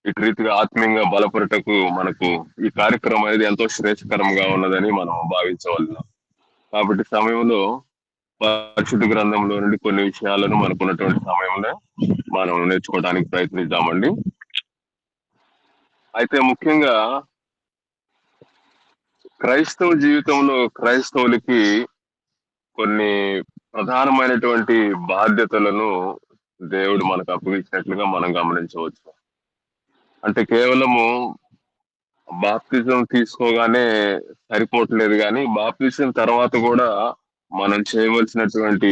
ఇటు రీతిగా ఆత్మీయంగా బలపరుటకు మనకు ఈ కార్యక్రమం అనేది ఎంతో శ్రేయస్కరంగా ఉన్నదని మనం భావించవలను. కాబట్టి సమయంలో పరిశుద్ధ గ్రంథంలో నుండి కొన్ని విషయాలను మనకున్నటువంటి సమయంలో మనం నేర్చుకోవడానికి ప్రయత్నిద్దామండి. అయితే ముఖ్యంగా క్రైస్తవ జీవితంలో క్రైస్తవులకి కొన్ని ప్రధానమైనటువంటి బాధ్యతలను దేవుడు మనకు అప్పగించినట్లుగా మనం గమనించవచ్చు. అంటే కేవలము బాప్తిజం తీసుకోగానే సరిపోవట్లేదు, కానీ బాప్తిజం తర్వాత కూడా మనం చేయవలసినటువంటి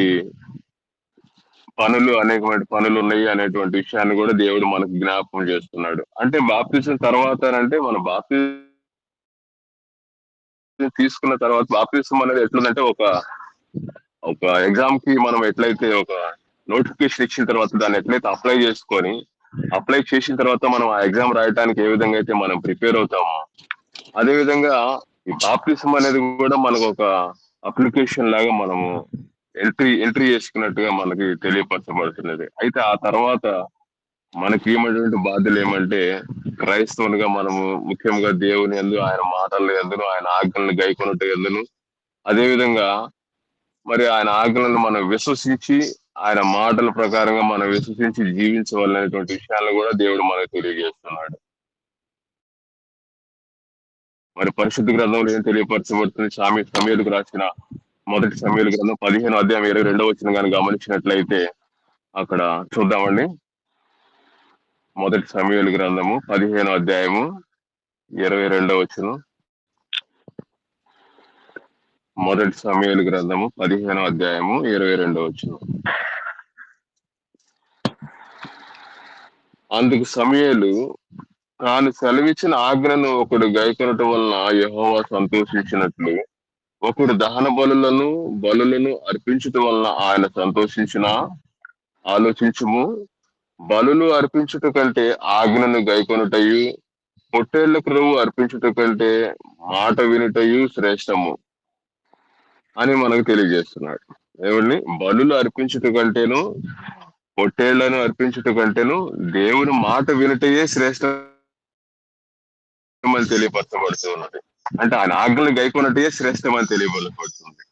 అనేకమైన పనులు ఉన్నాయి అనేటువంటి విషయాన్ని కూడా దేవుడు మనకు జ్ఞాపకం చేస్తున్నాడు. అంటే బాప్తిజం తర్వాత అంటే మన బాప్తిజం తీసుకున్న తర్వాత బాప్తిజం అనేది ఎట్లుందంటే ఒక ఒక ఎగ్జామ్ కి మనం ఎట్లయితే ఒక నోటిఫికేషన్ ఇచ్చిన తర్వాత దాన్ని ఎట్లయితే అప్లై చేసిన తర్వాత మనం ఆ ఎగ్జామ్ రాయడానికి ఏ విధంగా అయితే మనం ప్రిపేర్ అవుతామో, అదే విధంగా ఈ బాప్తిజం అనేది కూడా మనకు ఒక అప్లికేషన్ లాగా మనము ఎంట్రీ చేసుకున్నట్టుగా మనకి తెలియపరచబడుతున్నది. అయితే ఆ తర్వాత మనకి ఏమైనటువంటి బాధ్యతలు ఏమంటే, క్రైస్తవునిగా మనము ముఖ్యంగా దేవుని యందు, ఆయన మాటల యందును, ఆయన ఆజ్ఞలను గైకొనుట యందును, అదే విధంగా మరి ఆయన ఆజ్ఞలను మనం విశ్వసించి ఆయన మాటల ప్రకారంగా మనం విశ్వసించి జీవించవాలనేటువంటి విషయాలను కూడా దేవుడు మనకు తెలియజేస్తున్నాడు. మరి పరిశుద్ధ గ్రంథంలో ఏం తెలియపరచబడుతుంది? సమూయేలుకు రాసిన మొదటి సమూయేలు గ్రంథం 15వ అధ్యాయం 22వ వచనం కానీ గమనించినట్లయితే అక్కడ చూద్దామండి. మొదటి సమూయేలు గ్రంథము 15వ అధ్యాయము 22వ వచనం. మొదటి సమూయేలు గ్రంథము 15వ అధ్యాయము 22వ వచనం. అందుకు సమూయేలు, తాను సెలవిచ్చిన ఆజ్ఞను ఒకడు గైకొనటం వలన యెహోవా సంతోషించినట్లు ఒకడు దహన బలులను అర్పించటం వలన ఆయన సంతోషించిన ఆలోచించుము. బలులు అర్పించుట కంటే ఆజ్ఞను గైకొనుటయు, పొట్టేళ్ల క్రొవ్వు అర్పించుట కంటే మాట వినుటయు శ్రేష్టము అని మనకు తెలియజేస్తున్నాడు. ఏమండి? బలులు అర్పించుట కంటేను, పొట్టేళ్లను అర్పించుట కంటేను దేవుని మాట వినుటయే శ్రేష్టమని తెలియపరచబడుతూ ఉన్నది. అంటే ఆయన ఆజ్ఞలు గైకొనటయే శ్రేష్టమని తెలియబడుతుంది.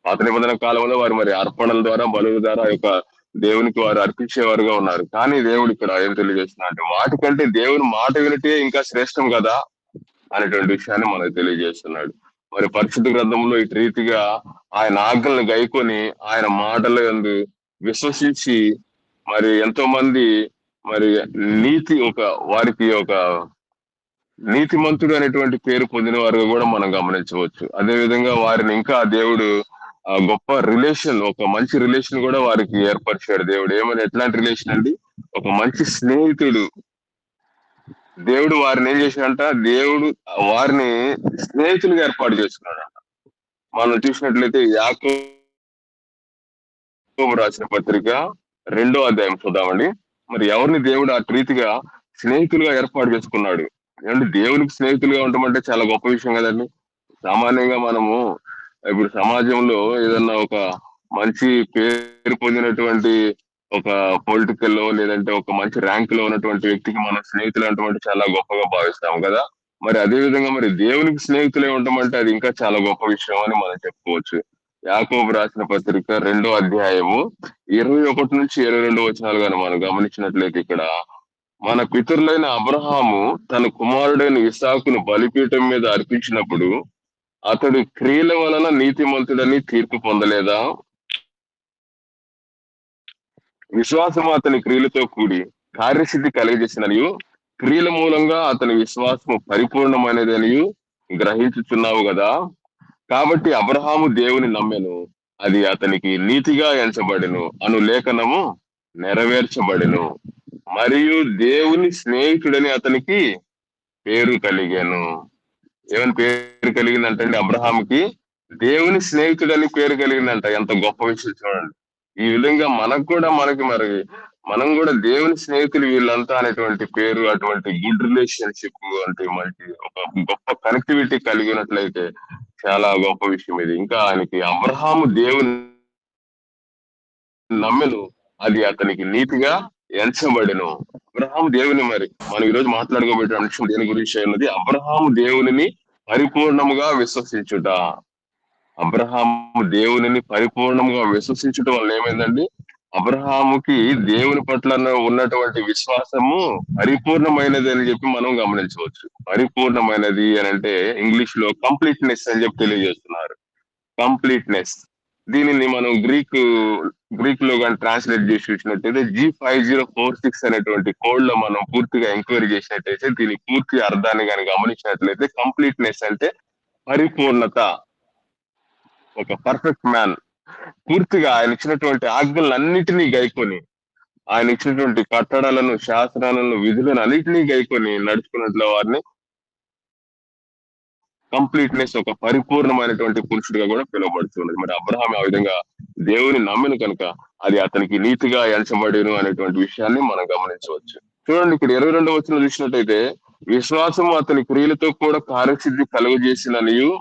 పాత నిబంధన కాలంలో వారు మరి అర్పణల ద్వారా, బలుల ద్వారా యొక్క దేవునికి వారు అర్పించేవారుగా ఉన్నారు. కానీ దేవుడు ఇక్కడ ఏం తెలియజేస్తున్నా అంటే, వాటికంటే దేవుని మాట వినటే ఇంకా శ్రేష్టం కదా అనేటువంటి విషయాన్ని మనకు తెలియజేస్తున్నాడు. మరి పరిశుద్ధ గ్రంథంలో ఇటు రీతిగా ఆయన ఆజ్ఞలను గైకొని ఆయన మాటల యందు విశ్వసించి మరి ఎంతో మంది మరి వారికి ఒక నీతిమంతుడు అనేటువంటి పేరు పొందిన వారుగా కూడా మనం గమనించవచ్చు. అదే విధంగా వారిని ఇంకా దేవుడు గొప్ప రిలేషన్, ఒక మంచి రిలేషన్ కూడా వారికి ఏర్పరిచాడు దేవుడు. ఎట్లాంటి రిలేషన్ అండి? ఒక మంచి స్నేహితుడు. దేవుడు వారిని ఏం చేశాడంట? దేవుడు వారిని స్నేహితులుగా ఏర్పాటు చేసుకున్నాడంట. మనం చూసినట్లయితే యాకోబు రాసిన పత్రిక 2వ అధ్యాయం చూద్దామండి. మరి ఎవరిని దేవుడు ఆ రీతిగా స్నేహితులుగా ఏర్పాటు చేసుకున్నాడు? అంటే దేవునికి స్నేహితులుగా ఉండమంటే చాలా గొప్ప విషయం కదండి. సామాన్యంగా మనము ఇప్పుడు సమాజంలో ఏదన్నా ఒక మంచి పేరు పొందినటువంటి ఒక పొలిటికల్ లో లేదంటే ఒక మంచి ర్యాంక్ లో ఉన్నటువంటి వ్యక్తికి మనం స్నేహితులు అంటే చాలా గొప్పగా భావిస్తాం కదా. మరి అదే విధంగా మరి దేవునికి స్నేహితులే ఉండమంటే అది ఇంకా చాలా గొప్ప విషయం అని మనం చెప్పుకోవచ్చు. యాకోబు రాసిన పత్రిక 2వ అధ్యాయము 21 నుంచి 22 వచనాలు గాని మనం గమనించినట్లయితే, ఇక్కడ మన పితరులైన అబ్రహాము తన కుమారుడైన ఇస్సాకును బలిపీఠం మీద అర్పించినప్పుడు అతడు క్రియల వలన నీతిమంతుడని తీర్పు పొందలేదా? విశ్వాసము అతని క్రియలతో కూడి కార్యసిద్ధి కలిగజేసిననియు, క్రియల మూలంగా అతని విశ్వాసము పరిపూర్ణమైనదనియు గ్రహించుచున్నావు కదా. కాబట్టి అబ్రహాము దేవుని నమ్మెను, అది అతనికి నీతిగా ఎంచబడెను అను లేఖనము నెరవేర్చబడెను, మరియు దేవుని స్నేహితుడని అతనికి పేరు కలిగాను. ఏమని పేరు కలిగిందంటే అబ్రహాముకి దేవుని స్నేహితుడని పేరు కలిగిందంట. ఎంత గొప్ప విషయం చూడండి. ఈ విధంగా మనం కూడా దేవుని స్నేహితులు వీళ్ళంతా అనేటువంటి పేరు, అటువంటి గుడ్ రిలేషన్షిప్ అంటే మంచి ఒక గొప్ప కనెక్టివిటీ కలిగినట్లయితే చాలా గొప్ప విషయం ఇది. ఇంకా ఆయనకి అబ్రహాము దేవుని నమ్మెను, అది అతనికి నీతిగా ఎంచబడెను. అబ్రహాము దేవుని మరి మనం ఈరోజు మాట్లాడుకోబెట్టే అంశం దేని గురించి ఉన్నది అబ్రహాము దేవునిని పరిపూర్ణముగా విశ్వసించుట. అబ్రహాము దేవునిని పరిపూర్ణంగా విశ్వసించడం వల్ల ఏమైందండి? అబ్రహాముకి దేవుని పట్ల ఉన్నటువంటి విశ్వాసము పరిపూర్ణమైనది అని చెప్పి మనం గమనించవచ్చు. పరిపూర్ణమైనది అని అంటే ఇంగ్లీష్ లో కంప్లీట్నెస్ అని చెప్పి తెలియజేస్తున్నారు. కంప్లీట్నెస్. దీనిని మనం గ్రీక్ లో కానీ ట్రాన్స్లేట్ చేసి చూసినట్టయితే G5046 అనేటువంటి కోడ్ లో మనం పూర్తిగా ఎంక్వైరీ చేసినట్టయితే దీని పూర్తి అర్థాన్ని కానీ గమనించినట్లయితే కంప్లీట్నెస్ అంటే పరిపూర్ణత, ఒక పర్ఫెక్ట్ మ్యాన్. పూర్తిగా ఆయన ఇచ్చినటువంటి ఆజ్ఞలన్నిటినీ గైకొని, ఆయన ఇచ్చినటువంటి కట్టడాలను, శాసనాలను, విధులను అన్నిటినీ గైకొని నడుచుకున్నట్లు వారిని కంప్లీట్నెస్, ఒక పరిపూర్ణమైనటువంటి పురుషుడిగా కూడా పిలువబడుతున్నది. మరి అబ్రహాం ఆ విధంగా దేవుని నమ్మిన కనుక అది అతనికి నీతిగా ఎంచబడిను అనేటువంటి విషయాన్ని మనం గమనించవచ్చు. చూడండి ఇక్కడ 22వ వచనం చూసినట్టయితే విశ్వాసం అతని క్రియలతో కూడా కార్యసిద్ధి కలుగజేసిననియు.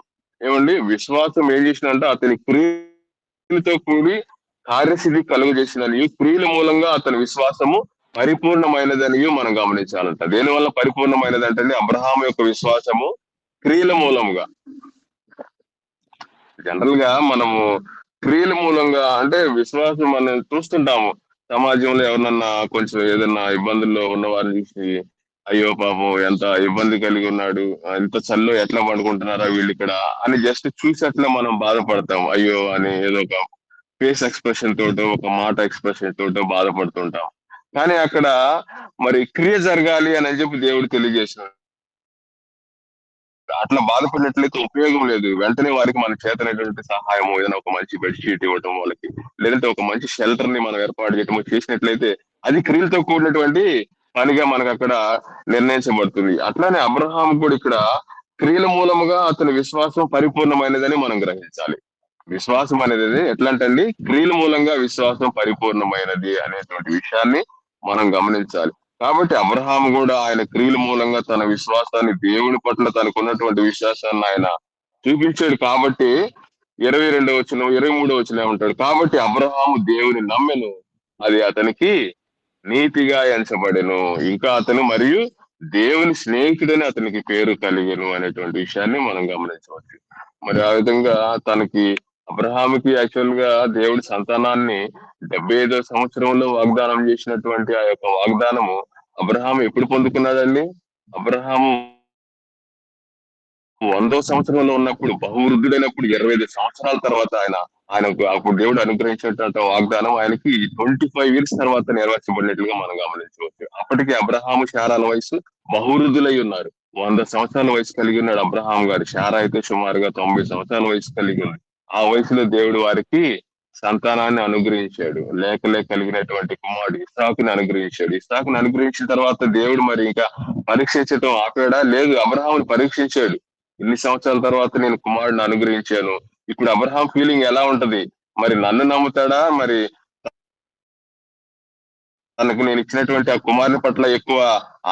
ఏమండి? విశ్వాసం ఏం చేసినంటే అతని క్రియలతో కూడి కార్యసిద్ధి కలుగజేసిననియు, క్రియల మూలంగా అతని విశ్వాసము పరిపూర్ణమైనదనియు మనం గమనించాలంట. దేని వల్ల పరిపూర్ణమైనది అంటే అబ్రహాం యొక్క విశ్వాసము క్రియల మూలంగా. జనరల్ గా మనము క్రియల మూలంగా అంటే విశ్వాసం మనం చూస్తుంటాము సమాజంలో. ఎవరినన్నా కొంచెం ఏదన్నా ఇబ్బందుల్లో ఉన్న వారిని చూసి అయ్యో పాపం ఎంత ఇబ్బంది కలిగి ఉన్నాడు, ఎంత చల్లో ఎట్లా పండుకుంటున్నారా వీళ్ళు ఇక్కడ అని జస్ట్ చూసి అట్లా మనం బాధపడతాం. అయ్యో అని ఏదో ఒక ఫేస్ ఎక్స్ప్రెషన్ తోటో, ఒక మాట ఎక్స్ప్రెషన్ తోటో బాధపడుతుంటాం. కానీ అక్కడ మరి క్రియ జరగాలి అని చెప్పి దేవుడు తెలియజేసినాడు. అట్లా బాధపడినట్లయితే ఉపయోగం లేదు. వెంటనే వారికి మన చేతనైనటువంటి సహాయము, ఏదైనా ఒక మంచి బెడ్‌షీట్ ఇవ్వటం వాళ్ళకి, లేదంటే ఒక మంచి షెల్టర్‌ని మనం ఏర్పాటు చేయటమో చేసినట్లయితే అది క్రియలతో కూడినటువంటి పనిగా మనకక్కడ నిర్ణయించబడుతుంది. అట్లానే అబ్రహాం కూడా ఇక్కడ క్రియల మూలముగా అతని విశ్వాసం పరిపూర్ణమైనదని మనం గ్రహించాలి. విశ్వాసం అనేది ఎట్లాంటండి? క్రియల మూలంగా విశ్వాసం పరిపూర్ణమైనది అనేటువంటి విషయాన్ని మనం గమనించాలి. కాబట్టి అబ్రహాము కూడా ఆయన క్రియల మూలంగా తన విశ్వాసాన్ని, దేవుని పట్ల తనకున్నటువంటి విశ్వాసాన్ని ఆయన చూపించాడు. కాబట్టి 22వ వచనం, 23వ వచనం ఏమంటాడు? కాబట్టి అబ్రహాము దేవుని నమ్మెను, అది అతనికి నీతిగా ఎంచబడెను. ఇంకా అతను మరియు దేవుని స్నేహితుడని అతనికి పేరు కలిగెను అనేటువంటి విషయాన్ని మనం గమనించవచ్చు. మరి ఆ విధంగా తనకి అబ్రహాముకి యాక్చువల్ గా దేవుడి సంతానాన్ని 75వ సంవత్సరంలో వాగ్దానం చేసినటువంటి ఆ యొక్క వాగ్దానము అబ్రహాం ఎప్పుడు పొందుకున్నాడండి? అబ్రహాము 100వ సంవత్సరంలో ఉన్నప్పుడు, బహువృద్ధుడైనప్పుడు, 25 సంవత్సరాల తర్వాత ఆయనకు అప్పుడు దేవుడు అనుగ్రహించినటువంటి వాగ్దానం ఆయనకి 25 ఇయర్స్ తర్వాత నెరవేర్చబడినట్లుగా మనం గమనించవచ్చు. అప్పటికి అబ్రహాము, శారాల వయసు బహువృద్ధులై ఉన్నారు. 100 సంవత్సరాల వయసు కలిగి ఉన్నాడు అబ్రహాం గారు. శారా అయితే సుమారుగా 90 సంవత్సరాల వయసు కలిగి ఉంది. ఆ వయసులో దేవుడు వారికి సంతానాన్ని అనుగ్రహించాడు. లేక కలిగినటువంటి కుమారుడు ఇస్సాకుని అనుగ్రహించాడు. ఇస్సాకుని అనుగ్రహించిన తర్వాత దేవుడు మరి ఇంకా పరీక్షించటం ఆపాడా? లేదు, అబ్రహాముని పరీక్షించాడు. ఇన్ని సంవత్సరాల తర్వాత నేను కుమారుడిని అనుగ్రహించాను. ఇప్పుడు అబ్రహాం ఫీలింగ్ ఎలా ఉంటది? మరి నన్ను నమ్ముతాడా? మరి తనకు నేను ఇచ్చినటువంటి ఆ కుమారుని పట్ల ఎక్కువ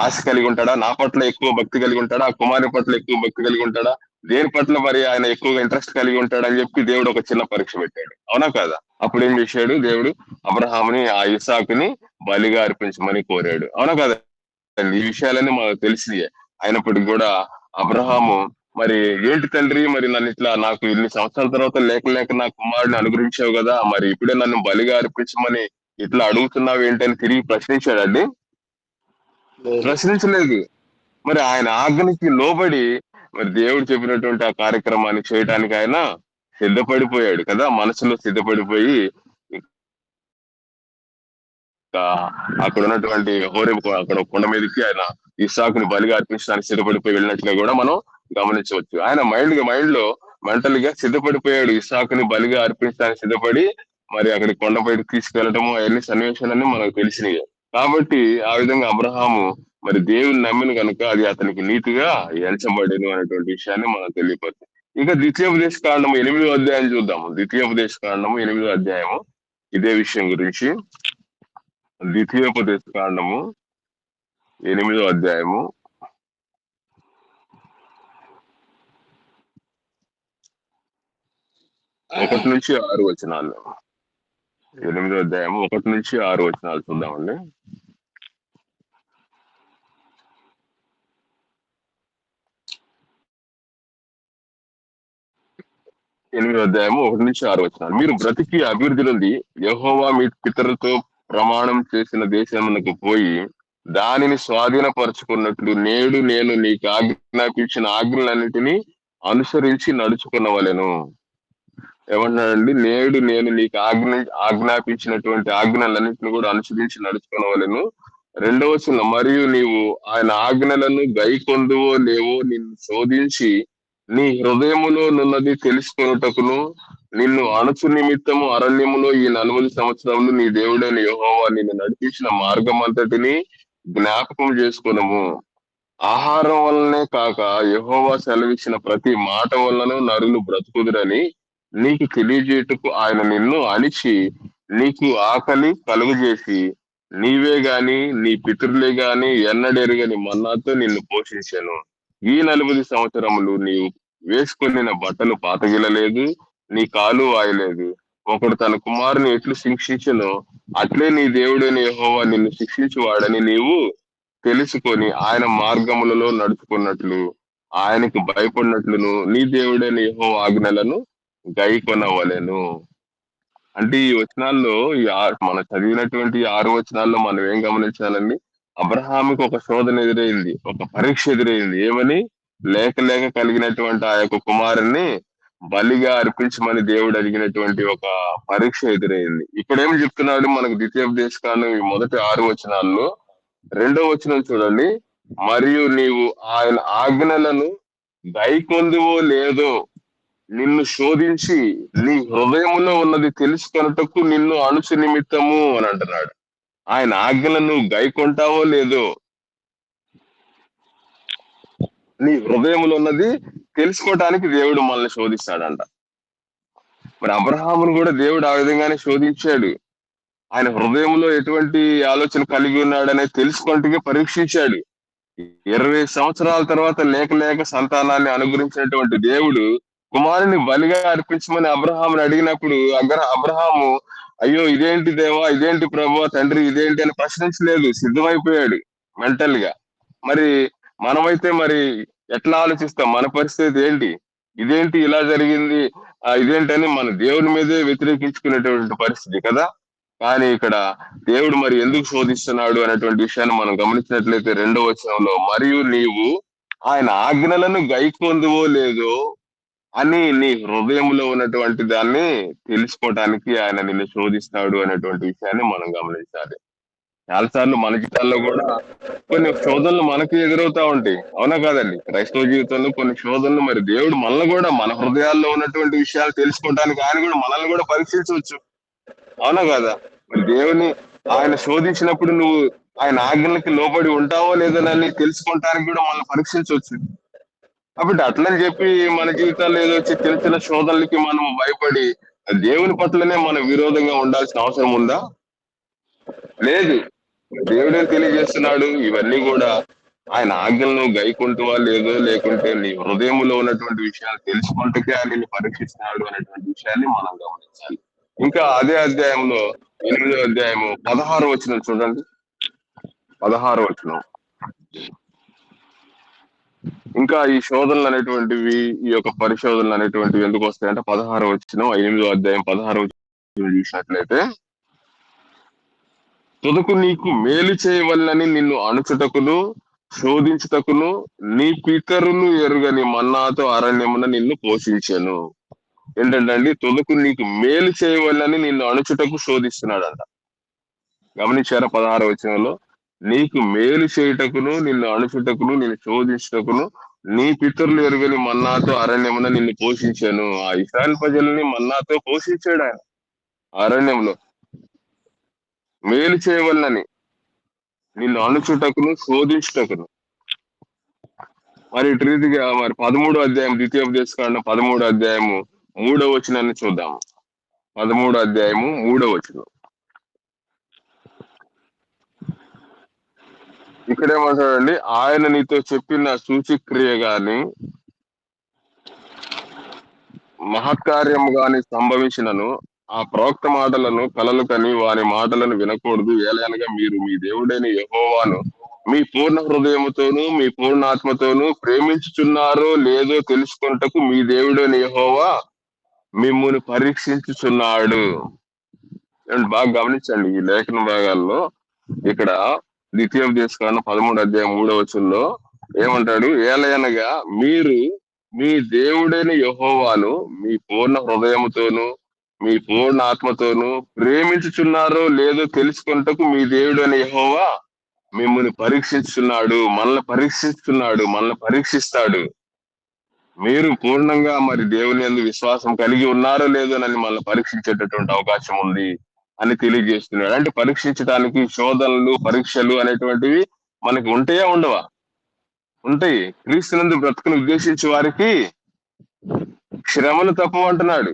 ఆశ కలిగి ఉంటాడా? నా పట్ల ఎక్కువ భక్తి కలిగి ఉంటాడా? ఆ కుమారుని పట్ల ఎక్కువ భక్తి కలిగి ఉంటాడా? దేని పట్ల మరి ఆయన ఎక్కువగా ఇంట్రెస్ట్ కలిగి ఉంటాడు అని చెప్పి దేవుడు ఒక చిన్న పరీక్ష పెట్టాడు. అవునా కాదా? అప్పుడు ఏం చేశాడు దేవుడు? అబ్రహాముని, ఆ ఇస్సాకుని బలిగా అర్పించమని కోరాడు. అవునా కదా? ఈ విషయాలన్నీ మనకు తెలిసియే. అయినప్పటికీ కూడా అబ్రహాము మరి ఏంటి తండ్రి, మరి నన్ను ఇట్లా నాకు ఇన్ని సంవత్సరాల తర్వాత లేక నా కుమారుడిని అనుగ్రహించావు కదా, మరి ఇప్పుడే నన్ను బలిగా అర్పించమని ఇట్లా అడుగుతున్నావు ఏంటని తిరిగి ప్రశ్నించాడండి? లేదు. ప్రశ్నించలేదు. మరి ఆయన ఆజ్ఞకి లోబడి మరి దేవుడు చెప్పినటువంటి ఆ కార్యక్రమాన్ని చేయడానికి ఆయన సిద్ధపడిపోయాడు కదా. మనసులో సిద్ధపడిపోయి ఆ అక్కడ ఉన్నటువంటి హోరేబు అక్కడ కొండ మీదకి ఆయన ఇస్సాకుని బలిగా అర్పించడానికి సిద్ధపడిపోయి వెళ్ళినట్లుగా కూడా మనం గమనించవచ్చు. ఆయన మైండ్ లో మెంటల్ గా సిద్ధపడిపోయాడు. ఇస్సాకుని బలిగా అర్పించడానికి సిద్ధపడి మరి అక్కడి కొండ బయటకు తీసుకెళ్లటము అవన్నీ సన్నివేశాలన్నీ మనకు తెలిసినవి. కాబట్టి ఆ విధంగా అబ్రహాము మరి దేవుని నమ్మిన కనుక అది అతనికి నీతిగా ఎంచబడిను అనేటువంటి విషయాన్ని మనం తెలియపరుస్తుంది. ఇంకా ద్వితీయోపదేశ కాండము 8వ అధ్యాయం చూద్దాము. ద్వితీయోపదేశ కాండము 8వ అధ్యాయము ఇదే విషయం గురించి. ద్వితీయోపదేశ కాండము 8వ అధ్యాయము 1 నుంచి 6 వచనాలు. 8వ అధ్యాయము 1 నుంచి 6 వచనాలు చూద్దామండి. 8వ అధ్యాయము 1-6 మీరు బ్రతికి అభివృద్ధి నుండి యెహోవా మీ పితరులతో ప్రమాణం చేసిన దేశమునకు పోయి దానిని స్వాధీనపరచుకున్నట్లు నేడు నేను నీకు ఆజ్ఞాపించిన ఆజ్ఞలన్నిటినీ అనుసరించి నడుచుకునవలెను. ఏమన్నాడండి? నేడు నేను నీకు ఆజ్ఞాపించినటువంటి ఆజ్ఞలన్నింటిని కూడా అనుసరించి నడుచుకునవలెను. 2వ వచనం, మరియు నీవు ఆయన ఆజ్ఞలను గైకొందువో లేవో నిన్ను శోధించి నీ హృదయములో నున్నది తెలుసుకొనుటకును నిన్ను అణుచు నిమిత్తము అరణ్యములో ఈ 40 సంవత్సరములు నీ దేవుడైన యెహోవా నిన్ను నడిపించిన మార్గమంతటిని జ్ఞాపకం చేసుకొనుము. ఆహారం వల్లనే కాక యెహోవా సెలవిచ్చిన ప్రతి మాట వలన నరులు బ్రతుకుదురని నీకు తెలియజేయుటకు ఆయన నిన్ను అణిచి నీకు ఆకలి కలుగజేసి నీవే గాని నీ పితరులే గాని ఎన్నడెరుగని మన్నాతో నిన్ను పోషించాను. ఈ 40 సంవత్సరములు నీవు వేసుకొనిన బట్టలు పాతగిలలేదు, నీ కాలు వాయలేదు. ఒకడు తన కుమారుని ఎట్లు శిక్షించునో అట్లే నీ దేవుడైన యెహోవా నిన్ను శిక్షించువాడని నీవు తెలుసుకొని ఆయన మార్గములలో నడుచుకున్నట్లు ఆయనకు భయపడినట్లును నీ దేవుడైన యెహోవా ఆజ్ఞలను గైకొనవలెను. అంటే ఈ వచనాల్లో మనం చదివినటువంటి 6 వచనాల్లో మనం ఏం గమనించాలండి? అబ్రహాముకి ఒక శోధన ఎదురైంది, ఒక పరీక్ష ఎదురైంది. ఏమని? లేక కలిగినటువంటి ఆ యొక్క కుమారుణ్ణి బలిగా అర్పించమని దేవుడు అడిగినటువంటి ఒక పరీక్ష ఎదురైంది. ఇక్కడ ఏం చెప్తున్నాడు మనకు ద్వితీయోపదేశకాండం ఈ మొదటి 6 వచనాల్లో? 2వ వచనం చూడండి. మరియు నీవు ఆయన ఆజ్ఞలను గైకొందువో లేదో నిన్ను శోధించి నీ హృదయములో ఉన్నది తెలుసుకొనుటకు నిన్ను అణుచు నిమిత్తము అని అంటున్నాడు. ఆయన ఆజ్ఞలను గైకొంటావో లేదో నీ హృదయములో ఉన్నది తెలుసుకోవటానికి దేవుడు మనల్ని శోధిస్తాడంట. మరి అబ్రహామును కూడా దేవుడు ఆ విధంగానే శోధించాడు. ఆయన హృదయంలో ఎటువంటి ఆలోచన కలిగి ఉన్నాడనేది తెలుసుకుంటే పరీక్షించాడు. 20 సంవత్సరాల తర్వాత లేక సంతానాన్ని అనుగ్రహించినటువంటి దేవుడు కుమారుని బలిగా అర్పించమని అబ్రహాముని అడిగినప్పుడు అబ్రహాము అయ్యో ఇదేంటి దేవా, ఇదేంటి ప్రభువా, తండ్రి ఇదేంటి అని ప్రశ్నించలేదు, సిద్ధమైపోయాడు మెంటల్ గా. మరి మనమైతే మరి ఎట్లా ఆలోచిస్తాం? మన పరిస్థితి ఏంటి? ఇదేంటి ఇలా జరిగింది, ఇదేంటని మన దేవుని మీదే వ్యతిరేకించుకునేటువంటి పరిస్థితి కదా. కానీ ఇక్కడ దేవుడు మరి ఎందుకు శోధిస్తున్నాడు అనేటువంటి విషయాన్ని మనం గమనించినట్లయితే 2వ వచనంలో, మరియు నీవు ఆయన ఆజ్ఞలను గైకొందువో లేదో అని నీ హృదయంలో ఉన్నటువంటి దాన్ని తెలుసుకోవటానికి ఆయన నిన్ను శోధిస్తాడు అనేటువంటి విషయాన్ని మనం గమనించాలి. చాలాసార్లు మన జీవితాల్లో కూడా కొన్ని శోధనలు మనకి ఎదురవుతా ఉంటాయి, అవునా కాదండి? క్రైస్తవ జీవితంలో కొన్ని శోధనలు, మరి దేవుడు మనల్ని కూడా మన హృదయాల్లో ఉన్నటువంటి విషయాలు తెలుసుకోవడానికి ఆయన కూడా మనల్ని కూడా పరీక్షించవచ్చు, అవునా కదా? మరి దేవుని ఆయన శోధించినప్పుడు నువ్వు ఆయన ఆజ్ఞలకి లోబడి ఉంటావో లేదోనని తెలుసుకోవటానికి కూడా మనల్ని పరీక్షించవచ్చు. కాబట్టి అట్లని చెప్పి మన జీవితాల్లో ఏదో వచ్చే చిన్న శోధనలకి మనం భయపడి దేవుని పట్లనే మనం విరోధంగా ఉండాల్సిన అవసరం ఉందా? లేదు. దేవుడే తెలియజేస్తున్నాడు ఇవన్నీ కూడా ఆయన ఆజ్ఞలను గైకుంటువా లేదో, లేకుంటే నీ హృదయంలో ఉన్నటువంటి విషయాలు తెలుసుకుంటే ఆయన పరీక్షిస్తున్నాడు అనేటువంటి విషయాన్ని మనం గమనించాలి. ఇంకా అదే అధ్యాయంలో 8వ అధ్యాయము 16వ వచనం చూడండి. 16వ వచనం. ఇంకా ఈ శోధనలు అనేటువంటివి, ఈ యొక్క పరిశోధనలు అనేటువంటివి ఎందుకు వస్తాయంటే 16వ వచనం, 8వ అధ్యాయం 16వ వచనం చూసినట్లయితే, తుదకు నీకు మేలు చేయవలనని నిన్ను అణుచుటకును శోధించుటకును నీ పితరులు ఎరుగని మన్నాతో అరణ్యమున నిన్ను పోషించాను. ఏంటంటే తుదకు నీకు మేలు చేయవలనని నిన్ను అణుచుటకు శోధిస్తున్నాడంట. గమనించారా? 16వ వచనంలో, నీకు మేలు చేయుటకును నిన్ను అణుచుటకును నిన్ను శోధించుటకును నీ పితరులు ఎరుగని మన్నాతో అరణ్యమున నిన్ను పోషించాను. ఆ ఇశ్రాయేలు ప్రజల్ని మన్నాతో పోషించాడు ఆయన అరణ్యంలో. మేలు చేయవలనని నిన్ను అణుచుటకును శోధించుటకును. మరి ఇటు రీతిగా మరి 13వ అధ్యాయం ద్వితీయోపదేశకాండం 13వ అధ్యాయము 3వ వచనాన్ని చూద్దాము. 13వ అధ్యాయము 3వ వచనం. ఇక్కడేమంటాడండి? ఆయన నీతో చెప్పిన సూచిక్రియ గాని మహత్కార్యము గాని సంభవించినను ఆ ప్రవక్త మాటలను కలలు కని వారి మాటలను వినకూడదు. ఏలయనగా మీరు మీ దేవుడైన యెహోవాను మీ పూర్ణ హృదయముతోను మీ పూర్ణ ఆత్మతోను ప్రేమించుచున్నారో లేదో తెలుసుకొనుటకు మీ దేవుడైన యెహోవా మిమ్మును పరీక్షించుచున్నాడు. బాగా గమనించండి ఈ లేఖన భాగాల్లో. ఇక్కడ ద్వితీయోపదేశకాండం 13 అధ్యాయం 3వ వచనంలో ఏమంటాడు? ఏలయనగా మీరు మీ దేవుడైన యెహోవాను మీ పూర్ణ హృదయముతోను మీ పూర్ణ ఆత్మతోను ప్రేమించుచున్నారో లేదో తెలుసుకొనుటకు మీ దేవుడైన యెహోవా మిమ్మల్ని పరీక్షిస్తున్నాడు, మనల్ని పరీక్షిస్తాడు. మీరు పూర్ణంగా మరి దేవుని యందు విశ్వాసం కలిగి ఉన్నారో లేదో అని మనల్ని పరీక్షించేటటువంటి అవకాశం ఉంది అని తెలియజేస్తున్నాడు. అంటే పరీక్షించడానికి శోధనలు, పరీక్షలు అనేటువంటివి మనకి ఉంటాయా, ఉండవా? ఉంటాయి. క్రీస్తునందు బ్రతుకును ఉద్దేశించే వారికి శ్రమలు తప్పవు అంటున్నాడు.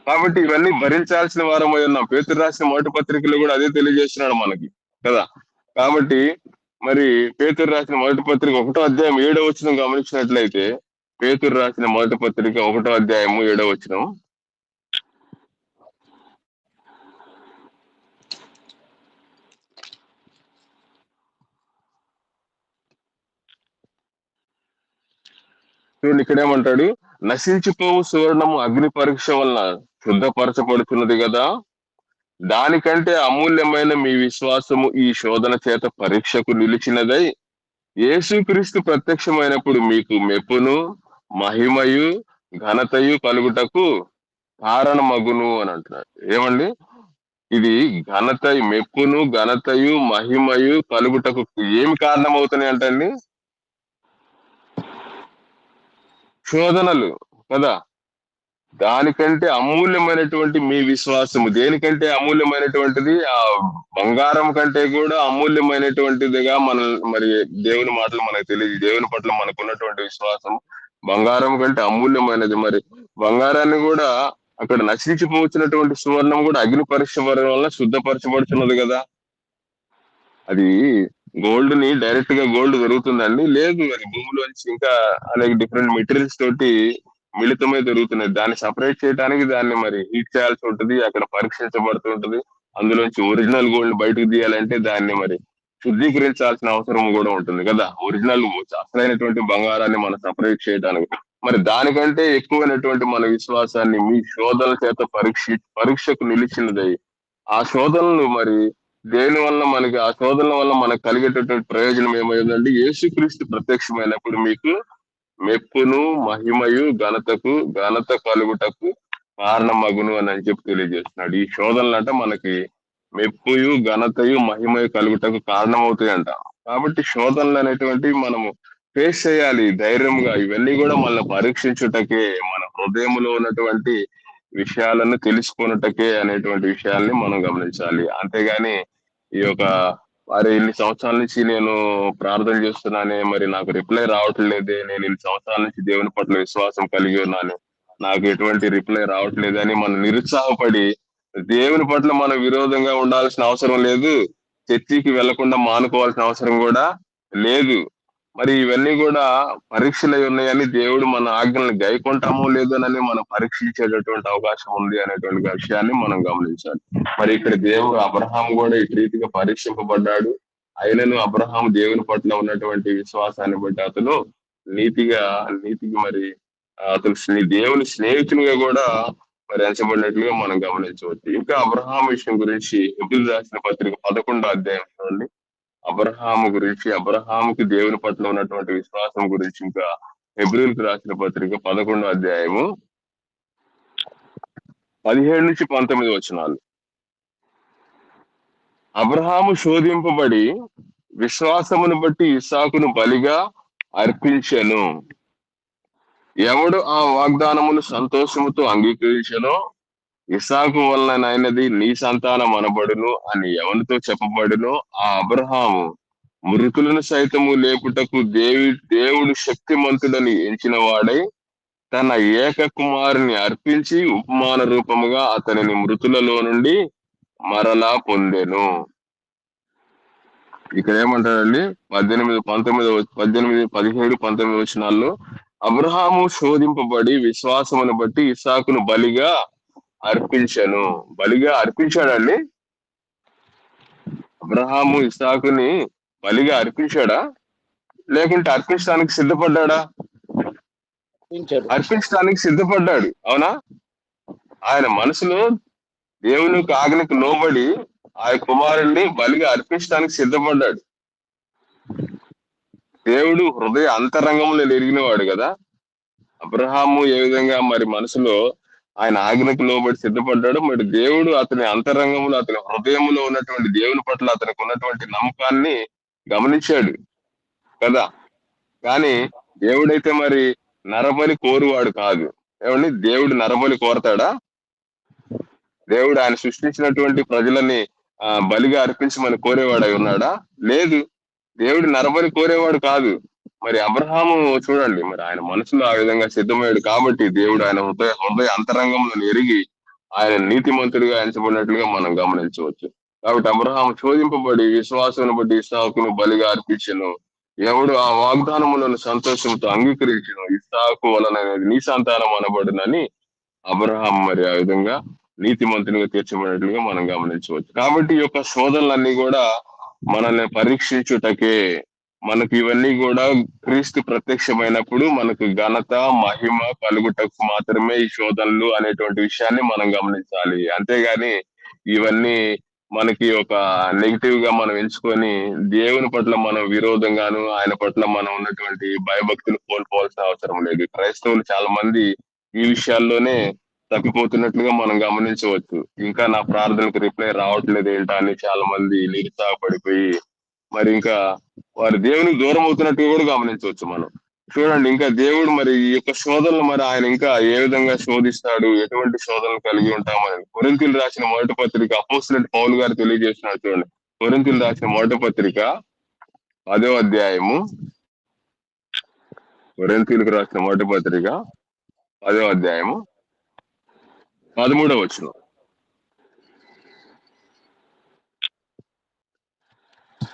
కాబట్టి ఇవన్నీ భరించాల్సిన వారమై ఉన్నాం. పేతురు రాసిన మొదటి పత్రికలో కూడా అదే తెలియజేస్తున్నాడు మనకి కదా. కాబట్టి మరి పేతురు రాసిన మొదటి పత్రిక 1వ అధ్యాయం 7వ వచనం గమనించినట్లయితే, పేతురు రాసిన మొదటి పత్రిక 1వ అధ్యాయం 7వ వచనం, చూడండి ఇక్కడ ఏమంటాడు? నశించిపోవు సువర్ణము అగ్ని పరీక్ష వలన శుద్ధపరచబడుతున్నది కదా, దానికంటే అమూల్యమైన మీ విశ్వాసము ఈ శోధన చేత పరీక్షకు నిలిచినదై యేసుక్రీస్తు ప్రత్యక్షమైనప్పుడు మీకు మెప్పును, మహిమయు, ఘనతయు కలుగుటకు కారణమగును అని అంటున్నాడు. ఏమండి? ఇది మెప్పును, ఘనతయు, మహిమయు కలుగుటకు ఏమి కారణమవుతున్నాయి అంటండి? శోధనలు కదా. దానికంటే అమూల్యమైనటువంటి మీ విశ్వాసము. దేనికంటే అమూల్యమైనటువంటిది? ఆ బంగారం కంటే కూడా అమూల్యమైనటువంటిదిగా మరి దేవుని మాటలు మనకు తెలియదు. దేవుని పట్ల మనకున్నటువంటి విశ్వాసం బంగారం కంటే అమూల్యమైనది. మరి బంగారాన్ని కూడా అక్కడ నశించిపోవచ్చినటువంటి సువర్ణం కూడా అగ్ని పరీక్ష వలన శుద్ధపరచబడుతున్నది కదా. అది గోల్డ్ ని డైరెక్ట్ గా గోల్డ్ దొరుకుతుందండి? లేదు. అది భూమిలోంచి ఇంకా అనేక డిఫరెంట్ మెటీరియల్స్ తోటి మిళితమై దొరుకుతున్నది. దాన్ని సపరేట్ చేయడానికి దాన్ని మరి హీట్ చేయాల్సి ఉంటుంది, అక్కడ పరీక్షించబడుతుంటది. అందులోంచి ఒరిజినల్ గోల్డ్ బయటకు తీయాలంటే దాన్ని మరి శుద్ధీకరించాల్సిన అవసరం కూడా ఉంటుంది కదా. ఒరిజినల్ అసలైనటువంటి బంగారాన్ని మనం సపరేట్ చేయడానికి. మరి దానికంటే ఎక్కువైనటువంటి మన విశ్వాసాన్ని మీ శోధనల చేత పరీక్షకు నిలిచినదై, ఆ శోధనలు మరి దేని వల్ల మనకి, ఆ శోధనల వల్ల మనకు కలిగేటటువంటి ప్రయోజనం ఏమైందంటే, యేసుక్రీస్తు ప్రత్యక్షమైనప్పుడు మీకు మెప్పును, మహిమయు, ఘనత కలుగుటకు కారణమగును అని చెప్పి తెలియజేస్తున్నాడు. ఈ శోధనలంట మనకి మెప్పుయు, ఘనతయు, మహిమయు కలుగుటకు కారణమవుతాయంట. కాబట్టి శోధనలు అనేటువంటివి మనము ఫేస్ చేయాలి ధైర్యంగా. ఇవన్నీ కూడా మనల్ని పరీక్షించుటకే, మన హృదయంలో ఉన్నటువంటి విషయాలను తెలుసుకున్నటకే అనేటువంటి విషయాల్ని మనం గమనించాలి. అంతేగాని ఈ యొక్క మరి ఇన్ని సంవత్సరాల నుంచి నేను ప్రార్థన చేస్తున్నానే, మరి నాకు రిప్లై రావట్లేదే, నేను ఇన్ని సంవత్సరాల నుంచి దేవుని పట్ల విశ్వాసం కలిగి ఉన్నాను, నాకు ఎటువంటి రిప్లై రావట్లేదని మనం నిరుత్సాహపడి దేవుని పట్ల మనం విరోధంగా ఉండాల్సిన అవసరం లేదు. చర్చికి వెళ్లకుండా మానుకోవాల్సిన అవసరం కూడా లేదు. మరి ఇవన్నీ కూడా పరీక్షలై ఉన్నాయని దేవుడు మన ఆజ్ఞలను గైకొంటామో లేదోనని మనం పరీక్షించేటటువంటి అవకాశం ఉంది అనేటువంటి విషయాన్ని మనం గమనించాలి. మరి ఇక్కడ దేవుడు అబ్రహాం కూడా ఇటు రీతిగా పరీక్షింపబడ్డాడు. అయినను అబ్రహాం దేవుని పట్ల ఉన్నటువంటి విశ్వాసాన్ని బట్టి అతను నీతికి మరి అతను దేవుని స్నేహితునిగా కూడా మరి ఎంచబడినట్లుగా మనం గమనించవచ్చు. ఇంకా అబ్రహాం విషయం గురించి హెబ్రీయులకు రాసిన పత్రిక 11వ అధ్యాయం చూడండి. అబ్రహాముకి దేవుని పట్ల ఉన్నటువంటి విశ్వాసం గురించి ఇంకా హెబ్రీయులకు రాసిన పత్రిక 11వ అధ్యాయము 17-19 అబ్రహాము శోధింపబడి విశ్వాసమును బట్టి ఇస్సాకును బలిగా అర్పించెను. ఎవడు ఆ వాగ్దానమును సంతోషముతో అంగీకరించెనో ఇస్సాకు వలనైనది నీ సంతానం అనబడును అని ఎవరితో చెప్పబడునో ఆ అబ్రహాము మృతులను సైతము లేపుటకు దేవుడు శక్తిమంతుడని ఎంచిన వాడై తన ఏక కుమారుని అర్పించి ఉపమాన రూపముగా అతనిని మృతులలో నుండి మరలా పొందెను. ఇక్కడ ఏమంటారండి? 17 వచనాల్లో అబ్రహాము శోధింపబడి విశ్వాసమును బట్టి ఇస్సాకును బలిగా అర్పించను. బలిగా అర్పించాడండి. అబ్రహాము ఇస్సాకుని బలిగా అర్పించాడా, లేకుంటే అర్పించడానికి సిద్ధపడ్డా? అర్పించాడు. అర్పించడానికి సిద్ధపడ్డాడు. అవునా? ఆయన మనసులో దేవునికి ఆజ్ఞకు లోబడి ఆ కుమారుణ్ణి బలిగా అర్పించడానికి సిద్ధపడ్డాడు. దేవుడు హృదయ అంతరంగంలో ఎరిగినవాడు కదా. అబ్రహాము ఏ విధంగా మరి మనసులో ఆయన ఆజ్ఞకు లోబడి సిద్ధపడ్డాడు, మరి దేవుడు అతని అంతరంగంలో అతని హృదయంలో ఉన్నటువంటి దేవుని పట్ల అతనికి ఉన్నటువంటి నమ్మకాన్ని గమనించాడు కదా. కానీ దేవుడైతే మరి నరబలి కోరువాడు కాదు. ఏమండి, దేవుడు నరబలి కోరతాడా? దేవుడు ఆయన సృష్టించినటువంటి ప్రజలని బలిగా అర్పించమని కోరేవాడు అయి ఉన్నాడా? లేదు. దేవుడు నరబలి కోరేవాడు కాదు. మరి అబ్రహాము చూడండి, మరి ఆయన మనసులో ఆ విధంగా సిద్ధమయ్యాడు కాబట్టి దేవుడు ఆయన హృదయ అంతరంగంలో ఎరిగి ఆయన నీతిమంతుడిగా ఎంచబడినట్లుగా మనం గమనించవచ్చు. కాబట్టి అబ్రహాము శోధింపబడి విశ్వాసం బట్టి ఇస్సాకును బలిగా అర్పించను. ఎవడు ఆ వాగ్దానములను సంతోషంతో అంగీకరించను, ఇస్సాకు వలన నీ సంతానం అనబడునని అబ్రహాం మరి ఆ విధంగా నీతిమంతునిగా తీర్చబడినట్లుగా మనం గమనించవచ్చు. కాబట్టి ఈ యొక్క శోధనలన్నీ కూడా మనల్ని పరీక్షించుటకే. మనకు ఇవన్నీ కూడా క్రీస్తు ప్రత్యక్షమైనప్పుడు మనకు ఘనత మహిమ కలుగుటకు మాత్రమే ఈ శోధనలు అనేటువంటి విషయాన్ని మనం గమనించాలి. అంతేగాని ఇవన్నీ మనకి ఒక నెగిటివ్ గా మనం ఎంచుకొని దేవుని పట్ల మనం విరోధంగాను ఆయన పట్ల మనం ఉన్నటువంటి భయభక్తులు కోల్పోవాల్సిన అవసరం లేదు. క్రైస్తవులు చాలా మంది ఈ విషయాల్లోనే తప్పిపోతున్నట్లుగా మనం గమనించవచ్చు. ఇంకా నా ప్రార్థనకు రిప్లై రావట్లేదు ఏంటా అని చాలా మంది నిరుత్సాహపడిపోయి మరి ఇంకా వారి దేవునికి దూరం అవుతున్నట్టుగా కూడా గమనించవచ్చు మనం. చూడండి, ఇంకా దేవుడు మరి ఈ యొక్క శోధనలు మరి ఆయన ఇంకా ఏ విధంగా శోధిస్తాడు, ఎటువంటి శోధనలు కలిగి ఉంటామని కొరింథీయులు రాసిన మొదటి పత్రిక అపోస్తలుడైన పౌలు గారు తెలియజేస్తున్నాడు. చూడండి, కొరింథీయులు రాసిన మొదటి పత్రిక 10వ అధ్యాయము, కొరింథీయులకు రాసిన మొదటి పత్రిక 10వ అధ్యాయము 13వ వచనం.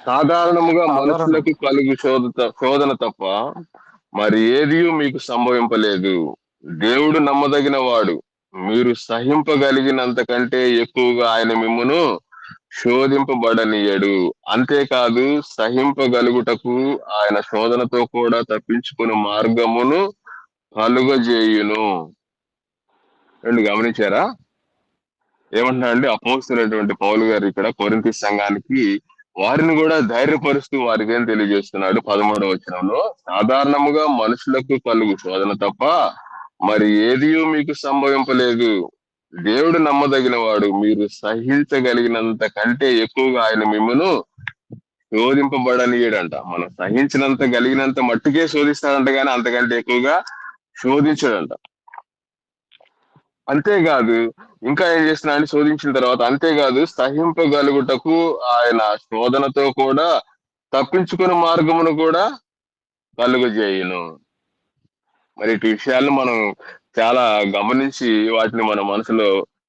సాధారణముగా మనుషులకు కలుగు శోధన తప్ప మరి ఏది మీకు సంభవింపలేదు. దేవుడు నమ్మదగిన వాడు, మీరు సహింపగలిగినంత కంటే ఎక్కువగా ఆయన మిమ్మును శోధింపబడనీయడు. అంతేకాదు, సహింపగలుగుటకు ఆయన శోధనతో కూడా తప్పించుకుని మార్గమును కలుగజేయును. గమనించారా? ఏమంటున్నా అండి అపోస్తలుడైనటువంటి పౌలు గారు ఇక్కడ కొరింథీ సంఘానికి వారిని కూడా ధైర్యపరుస్తూ వారికి ఏం తెలియజేస్తున్నాడు 13వ వచనంలో, సాధారణముగా మనుషులకు కలుగు శోధన తప్ప మరి ఏది మీకు సంభవింపలేదు. దేవుడు నమ్మదగిన వాడు, మీరు సహించగలిగినంత కంటే ఎక్కువగా ఆయన మిమ్మను శోధింపబడనీయడంట. మనం సహించినంత కలిగినంత మట్టుకే శోధిస్తాడంట, కానీ అంతకంటే ఎక్కువగా శోధించడంట. అంతేకాదు, ఇంకా ఏం చేస్తున్నాడు శోధించిన తర్వాత, అంతేకాదు సహింపగలుగుటకు ఆయన శోధనతో కూడా తప్పించుకునే మార్గమును కూడా కలుగజేయును. మరి ఇటు విషయాలను మనం చాలా గమనించి వాటిని మన మనసులో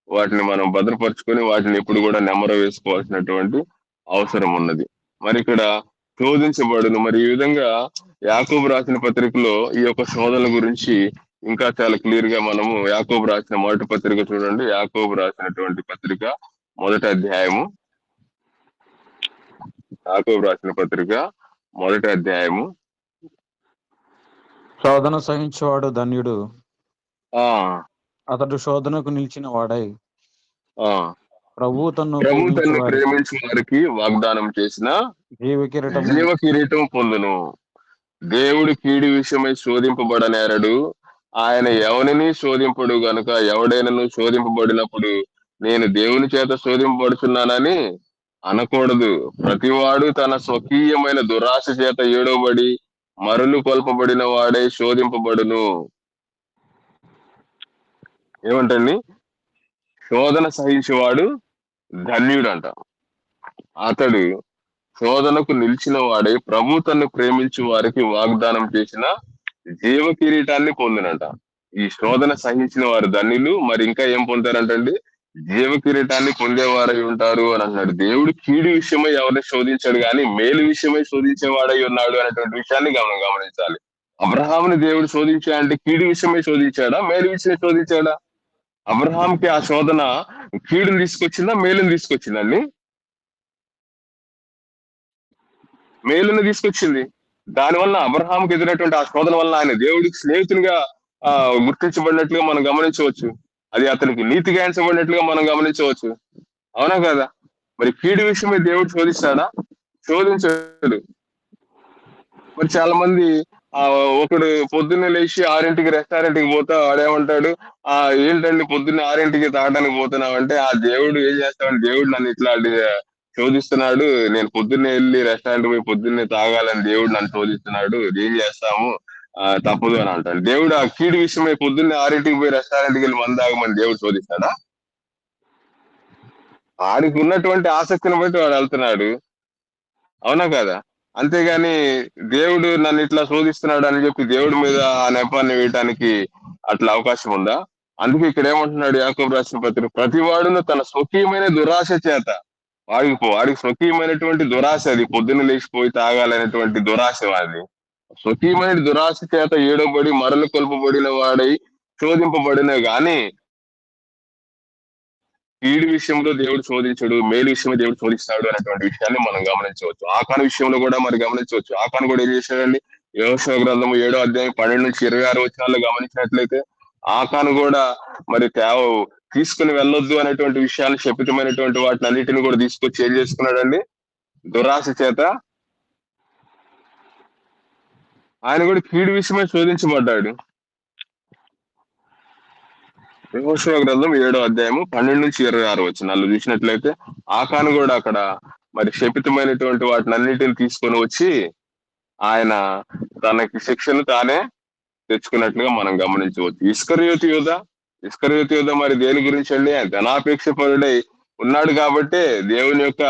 వాటిని మనం భద్రపరుచుకొని వాటిని ఎప్పుడు కూడా నెమర వేసుకోవాల్సినటువంటి అవసరం ఉన్నది. మరి ఇక్కడ శోధించబడును. మరి ఈ విధంగా యాకోబు రాసిన పత్రికలో ఈ యొక్క శోధనల గురించి ఇంకా చాలా క్లియర్ గా మనము యాకోబు రాసిన మొదటి పత్రిక చూడండి. యాకోబు రాసినటువంటి పత్రిక మొదటి అధ్యాయము, యాకోబు రాసిన పత్రిక మొదటి అధ్యాయము. శోధన సహించేవాడు ధన్యుడు, ఆ అతడు శోధనకు నిలిచిన వాడై ప్రభు తన్ను ప్రేమించిన వారికి వాగ్దానం చేసిన జీవ కిరీటం పొందును. దేవుడు కీడి విషయమై శోధింపబడనేరడు, ఆయన ఎవరిని శోధింపడు గనుక ఎవడైనను శోధింపబడినప్పుడు నేను దేవుని చేత శోధింపబడుతున్నానని అనకూడదు. ప్రతివాడు తన స్వకీయమైన దురాశ చేత ఏడవబడి మరులు కొల్పబడిన వాడే శోధింపబడును. ఏమంటండి? శోధన సహించేవాడు ధన్యుడంట. అతడు శోధనకు నిలిచిన వాడై ప్రభు తన్ను ప్రేమించు వారికి వాగ్దానం చేసిన జీవ కిరీటాన్ని పొందినట. ఈ శోధన సహించిన వారు ధన్యులు. మరి ఇంకా ఏం పొందారంటండి? జీవ కిరీటాన్ని పొందేవారై ఉంటారు అని అన్నాడు. దేవుడు కీడు విషయమై ఎవరిని శోధించాడు, కానీ మేలు విషయమై శోధించేవాడై ఉన్నాడు అనేటువంటి విషయాన్ని మనం గమనించాలి. అబ్రహాముని దేవుడు శోధించా అంటే కీడు విషయమై శోధించాడా, మేలు విషయమై శోధించాడా? అబ్రహాంకి ఆ శోధన కీడుని తీసుకొచ్చిందా, మేలుని తీసుకొచ్చిందండి? మేలుని తీసుకొచ్చింది. దానివల్ల అబ్రహాంకి ఎదురైనటువంటి ఆ శోధన వల్ల ఆయన దేవుడికి స్నేహితునిగా గుర్తించబడినట్లుగా మనం గమనించవచ్చు. అది అతనికి నీతిగా ఎంచబడినట్లుగా మనం గమనించవచ్చు. అవునా కదా? మరి కీడు విషయమే దేవుడు శోధిస్తాడా? శోధించడు. మరి చాలా మంది ఆ ఒకడు పొద్దున్నే లేచి 6కి రెస్టారెంట్ కి పోతా వాడేమంటాడు, ఏంటండి పొద్దున్నే 6కి తాగడానికి పోతున్నావంటే, ఆ దేవుడు ఏం చేస్తాడు, దేవుడు నన్ను ఇట్లా శోధిస్తున్నాడు. నేను పొద్దున్నే వెళ్ళి రెస్టారెంట్ పోయి పొద్దున్నే తాగాలని దేవుడు నన్ను శోధిస్తున్నాడు. ఏం చేస్తాము, తప్పదు అని అంటాడు. దేవుడు ఆ కీడు విషయమై పొద్దున్నే 6కి పోయి రెస్టారెంట్కి వెళ్ళి మందు తాగమని దేవుడు శోధిస్తాడా? వాడికి ఉన్నటువంటి ఆసక్తిని బట్టి వాడు వెళ్తున్నాడు. అవునా కదా? అంతేగాని దేవుడు నన్ను ఇట్లా శోధిస్తున్నాడు అని చెప్పి దేవుడి మీద ఆ నెపాన్ని వేయటానికి అట్లా అవకాశం ఉందా? అందుకే ఇక్కడ ఏమంటున్నాడు యాకోబు రాసిన పత్రిక, ప్రతి వాడును తన స్వకీయమైన దురాశ చేత, వాడికి స్వకీయమైనటువంటి దురాశ, అది పొద్దున్న లేచిపోయి తాగాలనేటువంటి దురాశ వాడి స్వకీయమైన దురాశ చేత ఏడబడి మరలు కొల్పబడిన వాడై శోధింపబడిన గాని కీడు విషయంలో దేవుడు శోధించడు, మేలు విషయంలో దేవుడు శోధిస్తాడు అనేటువంటి విషయాన్ని మనం గమనించవచ్చు. ఆకాను విషయంలో కూడా మరి గమనించవచ్చు. ఆకాను కూడా ఏం చేశాడండి? యెహోషువ గ్రంథము 7వ అధ్యాయం 12-26 వచనాల్లో గమనించినట్లయితే ఆకాను కూడా మరి తీసుకుని వెళ్ళొద్దు అనేటువంటి విషయాన్ని, శపితమైనటువంటి వాటిని అన్నిటిని కూడా తీసుకొచ్చి ఏం చేసుకున్నాడండి? దురాశ చేత ఆయన కూడా కీడు విషయమై శోధించబడ్డాడు. యెహోషువ గ్రంథం 7వ అధ్యాయము 12-26 వచనాలు చూసినట్లయితే ఆకాను కూడా అక్కడ మరి శపితమైనటువంటి వాటిని అన్నిటిని తీసుకొని వచ్చి ఆయన తనకి శిక్షను తానే తెచ్చుకున్నట్లుగా మనం గమనించవచ్చు. ఇస్కరియోతు యూదా మరి దేని గురించి అండి? ధనాపేక్ష పరుడై ఉన్నాడు కాబట్టి దేవుని యొక్క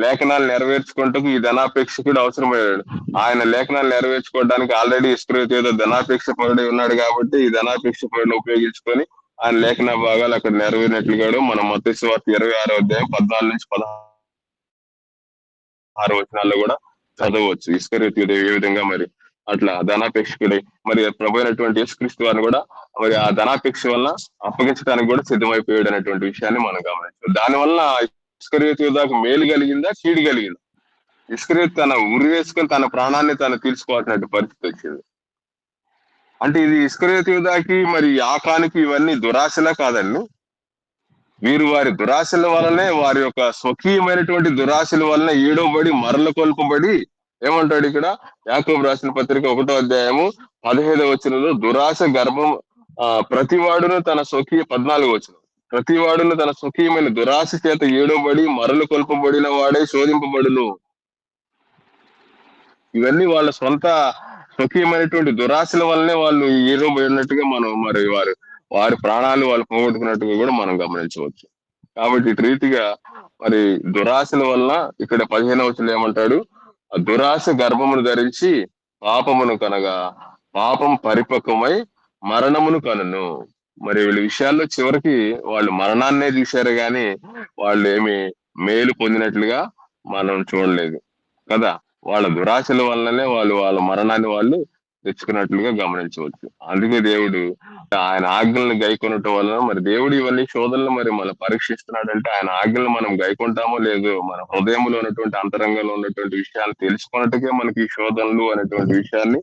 లేఖనాలు నెరవేర్చుకుంటూ ఈ ధనాపేక్షకుడు అవసరమయ్యాడు. ఆయన లేఖనాలు నెరవేర్చుకోవడానికి ఆల్రెడీ ఇస్కరియోతు యూదా ధనాపేక్ష పరుడై ఉన్నాడు కాబట్టి ఈ ధనాపేక్ష పరుడిని ఉపయోగించుకొని ఆయన లేఖన భాగాలు అక్కడ నెరవేరినట్లుగా మనం మత్తయి సువార్త 26వ అధ్యాయం 14-16 వచనాల్లో కూడా చదవచ్చు. ఇస్కరియోతు యూదా ఏ విధంగా మరి అట్లా ధనాపేక్షకుడై మరి ప్రభు అయినటువంటి యేసుక్రీస్తు వారిని కూడా మరి ఆ ధనాపేక్ష వల్ల అప్పగించడానికి కూడా సిద్ధమైపోయాడు అనేటువంటి విషయాన్ని మనం గమనించాం. దానివల్ల ఇస్కరియోతు యూదాకు మేలు కలిగిందా, కీడు కలిగిందా? ఇస్కరియోతు తన ఉరి వేసుకొని తన ప్రాణాన్ని తను తీర్చుకోవాల్సిన పరిస్థితి వచ్చింది. అంటే ఇది ఇస్కరియోతు యూదాకి మరి ఆకానికి ఇవన్నీ దురాశలా కాదండి? వీరు వారి దురాశల వలనే, వారి యొక్క స్వకీయమైనటువంటి దురాశల వలన ఏడవబడి మరల కొల్పబడి ఏమంటాడు ఇక్కడ యాకోబు రాసిన పత్రిక 1వ అధ్యాయము 15వ వచనంలో, దురాశ గర్భం ప్రతివాడును తన స్వకీయ 14వ వచనం, ప్రతివాడును తన స్వకీయమైన దురాశ చేత ఏడవబడి మరలు కొల్పబడిన వాడే శోధింపబడును. ఇవన్నీ వాళ్ళ సొంత స్వకీయమైనటువంటి దురాశల వల్లనే వాళ్ళు ఏడవబడినట్టుగా మనం మరి వారి ప్రాణాలు వాళ్ళు పోగొట్టుకున్నట్టుగా కూడా మనం గమనించవచ్చు. కాబట్టి ఇటు రీతిగా మరి దురాశల వలన ఇక్కడ 15వ వచనంలో ఏమంటాడు? దురాశ గర్భమును ధరించి పాపమును కనగా పాపం పరిపక్వమై మరణమును కనును. మరి వీళ్ళ విషయాల్లో చివరికి వాళ్ళు మరణాన్నే చూశారు గాని వాళ్ళు ఏమి మేలు పొందినట్లుగా మనం చూడలేదు కదా. వాళ్ళ దురాశల వల్లనే వాళ్ళ మరణాన్ని వాళ్ళు తెచ్చుకున్నట్లుగా గమనించవచ్చు. అందుకే దేవుడు ఆయన ఆజ్ఞలను గైకొనటం వలన మరి దేవుడు ఇవన్నీ శోధనలు మరి మనం పరీక్షిస్తున్నాడంటే ఆయన ఆజ్ఞలు మనం గైకొంటామో లేదో మన హృదయంలో ఉన్నటువంటి అంతరంగంలో ఉన్నటువంటి విషయాలు తెలుసుకున్నట్టుగా మనకి ఈ శోధనలు అనేటువంటి విషయాన్ని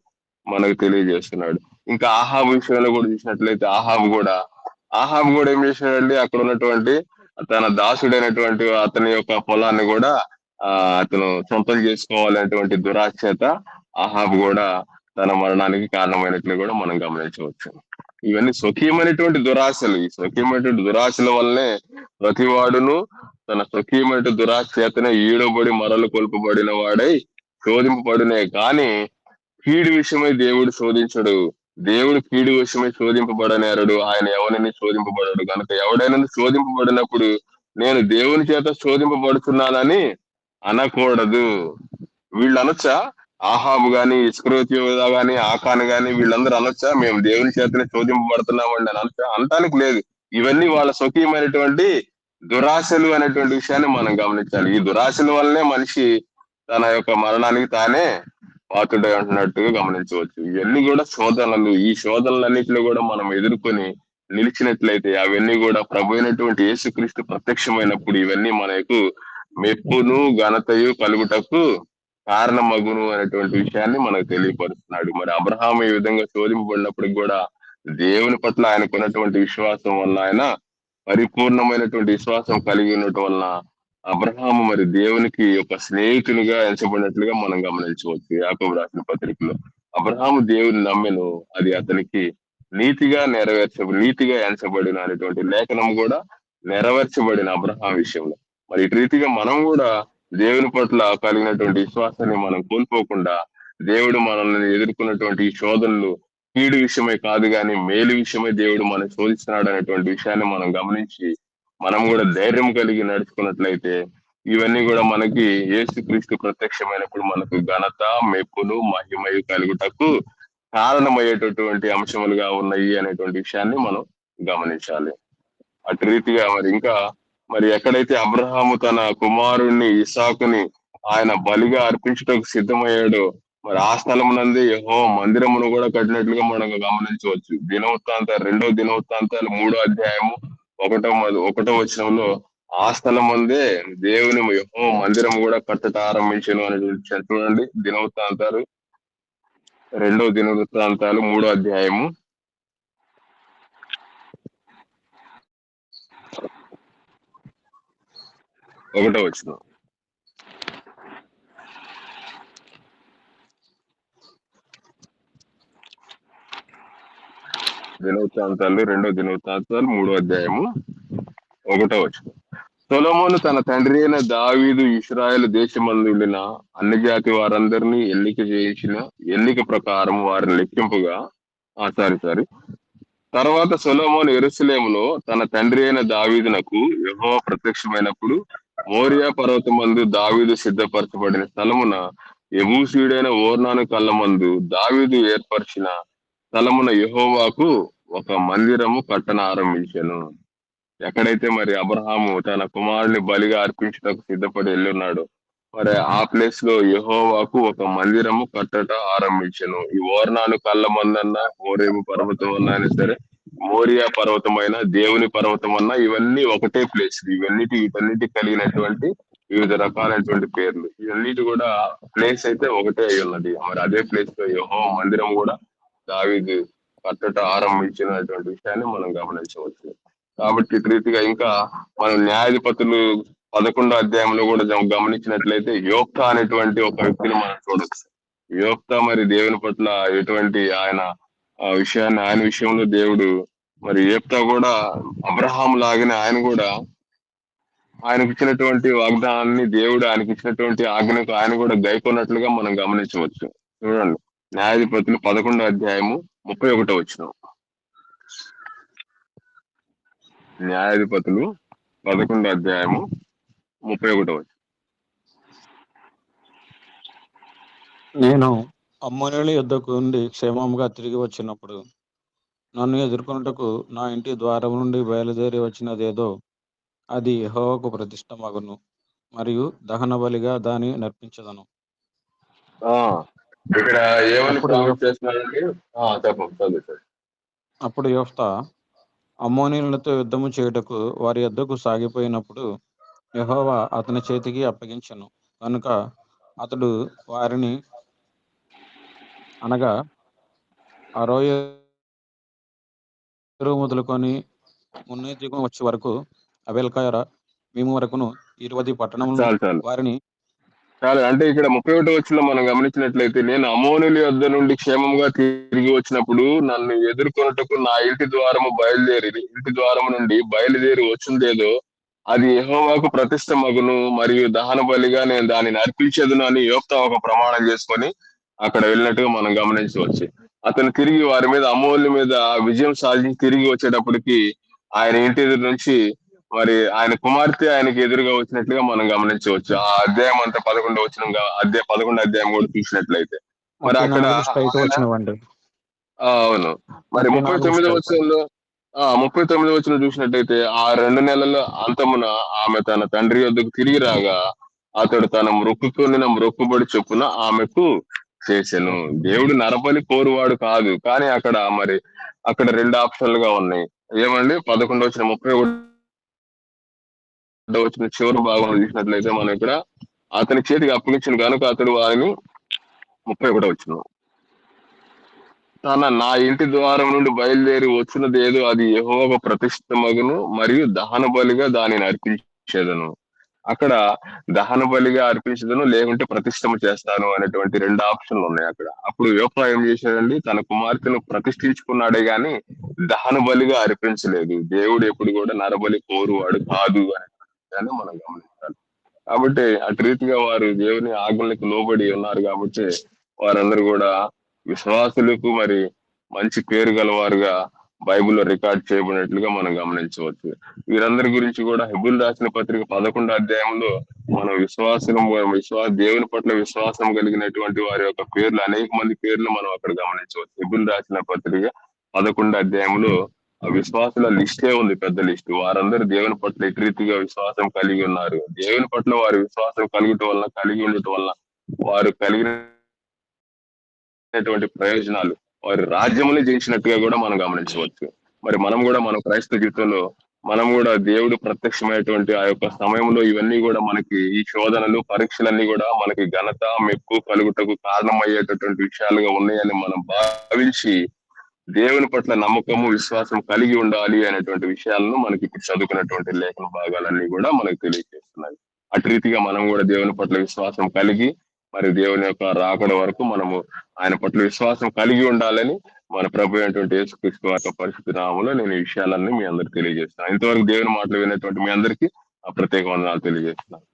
మనకు తెలియజేస్తున్నాడు. ఇంకా ఆహాబు విషయంలో కూడా చూసినట్లయితే ఆహాబు కూడా ఏం చేశాడండి? అక్కడ ఉన్నటువంటి తన దాసుడైనటువంటి అతని యొక్క పొలాన్ని కూడా అతను సొంతం చేసుకోవాలనేటువంటి దురాశ చేత ఆహాబు కూడా తన మరణానికి కారణమైనట్లు కూడా మనం గమనించవచ్చు. ఇవన్నీ స్వకీయమైనటువంటి దురాశలు. ఈ స్వకీయమైనటువంటి దురాశల వల్లనే ప్రతివాడును తన స్వకీయమైన దురాశ చేతనే ఈడబడి మరలు కొల్పబడిన వాడై శోధింపబడినే కానీ కీడు విషయమై దేవుడు శోధించడు. దేవుడు కీడు విషయమై శోధింపబడనేరడు. ఆయన ఎవరిని శోధింపబడడు కనుక ఎవడైనా శోధింపబడినప్పుడు నేను దేవుని చేత శోధింపబడుతున్నానని అనకూడదు. వీళ్ళు అనొచ్చా? ఆహాబు గాని, ఇస్కరియోతు యూదా గాని, ఆకాను గాని వీళ్ళందరూ అనొచ్చా మేము దేవుని చేతనే శోధింపబడుతున్నామండి అని అనొచ్చా? అనటానికి లేదు. ఇవన్నీ వాళ్ళ స్వకీయమైనటువంటి దురాశలు అనేటువంటి విషయాన్ని మనం గమనించాలి. ఈ దురాశల వల్లనే మనిషి తన యొక్క మరణానికి తానే పాత్రుడై ఉంటున్నట్టుగా గమనించవచ్చు. ఇవన్నీ కూడా శోధనలు. ఈ శోధనలన్నింటిలో కూడా మనం ఎదుర్కొని నిలిచినట్లయితే అవన్నీ కూడా ప్రభు అయినటువంటి యేసుక్రీస్తు ప్రత్యక్షమైనప్పుడు ఇవన్నీ మనకు మెప్పును ఘనతయు కలుగుటకు కారణమగును అనేటువంటి విషయాన్ని మనకు తెలియపరుస్తున్నాడు. మరి అబ్రహాము ఈ విధంగా శోధింపబడినప్పటికి కూడా దేవుని పట్ల ఆయనకున్నటువంటి విశ్వాసం వల్ల ఆయన పరిపూర్ణమైనటువంటి విశ్వాసం కలిగి ఉండటం వలన అబ్రహాము మరి దేవునికి ఒక స్నేహితునిగా ఎంచబడినట్లుగా మనం గమనించవచ్చు. యాకోబు రాసిన పత్రికలో అబ్రహాము దేవుని నమ్మెను, అది అతనికి నీతిగా ఎంచబడిన అనేటువంటి లేఖనం కూడా నెరవేర్చబడిన అబ్రహాం విషయంలో. మరి ఇటు రీతిగా మనం కూడా దేవుని పట్ల కలిగినటువంటి విశ్వాసాన్ని మనం కోల్పోకుండా, దేవుడు మనల్ని ఎదుర్కొన్నటువంటి ఈ శోధనలు కీడు విషయమై కాదు కానీ మేలు విషయమై దేవుడు మనం శోధిస్తున్నాడు అనేటువంటి విషయాన్ని మనం గమనించి మనం కూడా ధైర్యం కలిగి నడుచుకున్నట్లయితే ఇవన్నీ కూడా మనకి యేసుక్రీస్తు ప్రత్యక్షమైనప్పుడు మనకు ఘనత, మెప్పులు, మహిమయు కలుగుటకు కారణమయ్యేటటువంటి అంశములుగా ఉన్నాయి అనేటువంటి విషయాన్ని మనం గమనించాలి. అటు రీతిగా మరి ఎక్కడైతే అబ్రహాము తన కుమారుణ్ణి ఇసాకుని ఆయన బలిగా అర్పించటకు సిద్ధమయ్యాడో, మరి ఆ స్థలమునందే యెహోవా మందిరమును కూడా కట్టినట్లుగా మనం గమనించవచ్చు. రెండో దినవృత్తాంతాలు 3వ అధ్యాయము 1వ వచనంలో ఆ స్థలం ముందే దేవుని యెహోవా మందిరం కూడా కట్టట ఆరంభించను అనేటువంటి చూడండి. రెండో దినవృత్తాంతాలు 3వ అధ్యాయము 1వ వచనం. రెండో దినవృత్తాంతాలు 3వ అధ్యాయము 1వ వచనం. సొలొమోను తన తండ్రి అయిన దావీదు ఇశ్రాయేలు దేశమందుండిన అన్ని జాతి వారందరినీ ఎన్నిక ప్రకారం వారిని లెక్కింపుగా తర్వాత సొలొమోను యెరూషలేములో తన తండ్రి అయిన దావీదునకు యెహోవా ప్రత్యక్షమైనప్పుడు మోరియా పర్వతమందు దావీదు సిద్ధపరచబడిన స్థలమున యెబూసీయుడైన ఓర్నాను కళ్ళమందు దావీదు ఏర్పరిచిన స్థలమున యెహోవాకు ఒక మందిరము కట్టన ఆరంభించాను. ఎక్కడైతే మరి అబ్రహాము తన కుమారుని బలిగా అర్పించటకు సిద్ధపడి వెళ్ళున్నాడు, మరి ఆ ప్లేస్ లో యెహోవాకు ఒక మందిరము కట్టట ఆరంభించను. ఈ ఓర్నాను కళ్ళ మందన్నా, హోరేబు పర్వతం అన్నా అయినా సరే, మోరియా పర్వతమైన దేవుని పర్వతం అన్నా, ఇవన్నీ ఒకటే ప్లేస్. వీటన్నిటి కలిగినటువంటి వివిధ రకాలైనటువంటి పేర్లు. ఇవన్నిటి కూడా ప్లేస్ అయితే ఒకటే అయి ఉన్నది. మరి అదే ప్లేస్ లో యెహోవా మందిరం కూడా దావీదు కట్టట ఆరంభించినటువంటి విషయాన్ని మనం గమనించవచ్చు. కాబట్టి ఇటు రీతిగా ఇంకా మనం న్యాయాధిపతులు 11వ అధ్యాయంలో కూడా గమనించినట్లయితే యోక్తా అనేటువంటి ఒక వ్యక్తిని మనం చూడొచ్చు. యోక్తా మరి దేవుని పట్ల ఎటువంటి ఆయన విషయంలో దేవుడు మరి యోక్తా కూడా అబ్రహాం లాగానే ఆయన కూడా ఆయనకి ఇచ్చినటువంటి వాగ్దానాన్ని దేవుడు ఆయనకి ఇచ్చినటువంటి ఆజ్ఞకు ఆయన కూడా గైకొన్నట్లుగా మనం గమనించవచ్చు. చూడండి, న్యాయాధిపతులు 11వ అధ్యాయము 31వ వచనం. న్యాయాధిపతులు 11వ అధ్యాయము 31వ వచనం. నేను అమ్మోనీయుల యుద్ధకు నుండి క్షేమంగా తిరిగి వచ్చినప్పుడు నన్ను ఎదుర్కొనుటకు నా ఇంటి ద్వారం నుండి బయలుదేరి వచ్చినదేదో అది యెహోవాకు ప్రతిష్ట మగును, మరియు దహన బలిగా దాన్ని నర్పించదను. ఇక్కడ ఏమని ప్రామిస్ చేస్తున్నారంటే చెప్పండి. అప్పుడు యోఫ్తా అమ్మోనీయులతో యుద్ధము చేయుటకు వారి యొద్దకు సాగిపోయినప్పుడు యెహోవా అతని చేతికి అప్పగించెను. కనుక అతడు వారిని, అనగా అరోయేరు మొదలుకొని మున్నెదిగం వచ్చే వరకు అబేల్కాయర మేము వరకును 20 పట్టణములను వారిని అంటే ఇక్కడ 31వ వచనంలో మనం గమనించినట్లయితే, నేను అమ్మోనీయుల యొద్ద నుండి క్షేమంగా తిరిగి వచ్చినప్పుడు నన్ను ఎదుర్కొనుటకు నా ఇంటి ద్వారము నుండి బయలుదేరి వచ్చిందేదో అది యెహోవాకు ప్రతిష్ట మగును, మరియు దహన బలిగా నేను దానిని అర్పించదును అని యోక్తా ఒక ప్రమాణం చేసుకొని అక్కడ వెళ్ళినట్టుగా మనం గమనించవచ్చు. అతను తిరిగి వారి మీద, అమ్మోనుల మీద విజయం సాధించి తిరిగి వచ్చేటప్పటికి ఆయన ఇంటి ఎదురు నుంచి మరి ఆయన కుమార్తె ఆయనకి ఎదురుగా వచ్చినట్లుగా మనం గమనించవచ్చు. ఆ అధ్యాయం అంతా 11వ వచనం 11వ అధ్యాయం కూడా చూసినట్లయితే మరి అక్కడ అవును. మరి 39వ వచనంలో 39వ వచనం చూసినట్టయితే, ఆ 2 నెలల అంతమున ఆమె తన తండ్రి యొద్దకు తిరిగి రాగా అతడు తన మొక్కుబడి చొప్పున ఆమెకు చేసెను. దేవుడు నరబలి కోరువాడు కాదు, కానీ అక్కడ 2 ఆప్షన్లుగా ఉన్నాయి. ఏమండి, 11వ వచనం 31వ వచనం చివరి భాగంలో చూసినట్లయితే మనం ఇక్కడ అతని చేతికి అప్పగించిన కనుక అతడు వారిని 31వ వచనం నా ఇంటి ద్వారం నుండి బయలుదేరి వచ్చినది ఏదో అది యెహోవాకు ప్రతిష్ఠితమగును మరియు దహన బలిగా దానిని అర్పించేదను. అక్కడ దహన బలిగా అర్పించదను, లేకుంటే ప్రతిష్టమ చేస్తాను అనేటువంటి రెండు ఆప్షన్లు ఉన్నాయి అక్కడ. అప్పుడు యోఫా ఏం చేశాడండి, తన కుమార్తెను ప్రతిష్ఠించుకున్నాడే గాని దహన బలిగా అర్పించలేదు. దేవుడు ఎప్పుడు కూడా నరబలి కోరువాడు కాదు అనే విషయాన్ని మనం గమనించాలి. కాబట్టి అటు రీతిగా వారు దేవుని ఆజ్ఞలకు లోబడి ఉన్నారు కాబట్టి వారందరూ కూడా విశ్వాసులకు మరి మంచి పేరు గలవారుగా బైబిల్లో రికార్డ్ చేయబడినట్లుగా మనం గమనించవచ్చు. వీరందరి గురించి కూడా హెబ్రీయులు రాసిన పత్రిక 11వ అధ్యాయంలో మనం దేవుని పట్ల విశ్వాసం కలిగినటువంటి వారి యొక్క పేర్లు, అనేక మంది పేర్లు మనం అక్కడ గమనించవచ్చు. హెబ్రీయులు రాసిన పత్రిక 11వ అధ్యాయంలో ఆ విశ్వాసుల లిస్టే ఉంది, పెద్ద లిస్ట్. వారందరూ దేవుని పట్ల ఎటు రీతిగా విశ్వాసం కలిగి ఉన్నారు, దేవుని పట్ల వారి విశ్వాసం కలిగి ఉండటం వల్ల వారు కలిగినటువంటి ప్రయోజనాలు వారి రాజ్యములు జయించినట్టుగా కూడా మనం గమనించవచ్చు. మరి మనం కూడా మన క్రైస్తవ జీవితంలో మనం కూడా దేవుడు ప్రత్యక్షమైనటువంటి ఆ యొక్క సమయంలో ఇవన్నీ కూడా మనకి, ఈ శోధనలు పరీక్షలన్నీ కూడా మనకి ఘనత మెప్పు కలుగుటకు కారణమయ్యేటటువంటి విషయాలుగా ఉన్నాయని మనం భావించి దేవుని పట్ల నమ్మకము విశ్వాసం కలిగి ఉండాలి అనేటువంటి విషయాలను మనకి ఇప్పుడు చదువుకున్నటువంటి లేఖన భాగాలన్నీ కూడా మనకు తెలియజేస్తున్నాయి. అటు రీతిగా మనం కూడా దేవుని పట్ల విశ్వాసం కలిగి మరి దేవుని యొక్క రాకడ వరకు మనము ఆయన పట్ల విశ్వాసం కలిగి ఉండాలని మన ప్రభు అయినటువంటి యేసుక్రీస్తు యొక్క పరిశుద్ధ నామములో నేను ఈ విషయాలన్నీ మీ అందరికి తెలియజేస్తున్నాను. ఇంతవరకు దేవుని మాటలు వినేటువంటి మీ అందరికీ ఆ ప్రత్యేక వందనాలు తెలియజేస్తున్నాను.